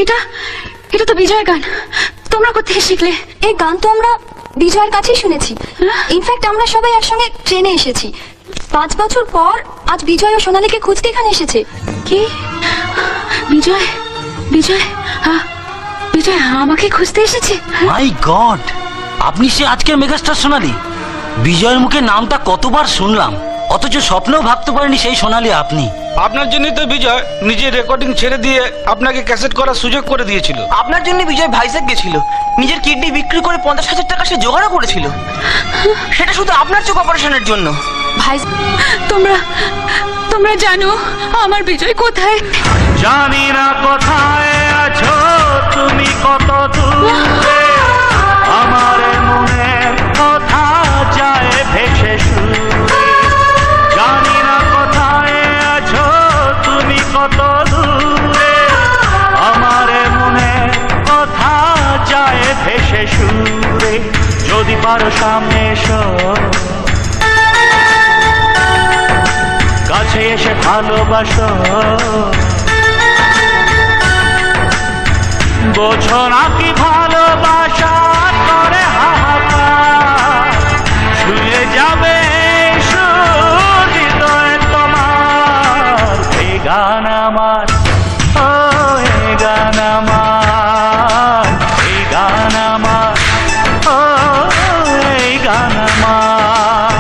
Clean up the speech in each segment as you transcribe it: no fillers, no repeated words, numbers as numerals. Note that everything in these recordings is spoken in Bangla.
এটা এটা তো বিজয়ের গান। তোমরা কোত্থেকে শিখলে? এই গান তো আমরা বিজয়ের কাছেই শুনেছি। ইনফ্যাক্ট আমরা সবাই একসঙ্গে ট্রেনে এসেছি। 5 বছর পর আজ বিজয় ও সোনালীকে খুঁজতে এখানে এসেছে। কি? বিজয় বিজয় বিজয় আমাকে খুঁজতে এসেছে? মাই গড, আপনি সে আজকের মেগাস্টার সোনালী। বিজয়ের মুখে নামটা কতবার শুনলাম, অথচ স্বপ্নেও ভাবতে পারিনি সেই সোনালী আপনি। আপনার জন্যই তো বিজয় নিজের রেকর্ডিং ছেড়ে দিয়ে আপনাকে ক্যাসেট করার সুযোগ করে দিয়েছিল। আপনার জন্য বিজয় ভাইজ্যাক গেছিল, নিজের কিডনি বিক্রি করে 50,000 টাকা সে জোগাড় করেছিল, সেটা শুধু আপনার চোখ অপারেশনের জন্য। ভাই, তোমরা তোমরা জানো আমার বিজয় কোথায়? জানি না কোথায় আছো তুমি, কত দূরে আমার মনের কথা যায় ভেসে সুরে। জানি না কোথায় আছো তুমি, কত দূরে আমার মনের কথা যায় ভেসে সুরে। যদি পারো সামনে এসো, কাছে এসে ভালোবাসো, বোঝো না কি ভালোবাসা করে হাহাকার, ছুঁয়ে যাবে হৃদয় তোমার। এই গান আমার, ও এই গান আমার, এই গান আমার, ও এই গান আমার।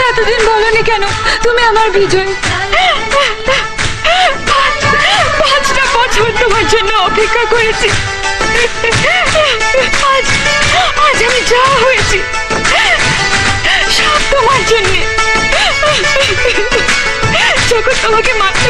এতদিন বলনি কেন তুমি আমার বিজয়? 5টা বছর তোমার জন্য অপেক্ষা করেছি। আজ আজ আমি যা হয়েছি সব তোমার জন্য। যখন তোমাকে মারতে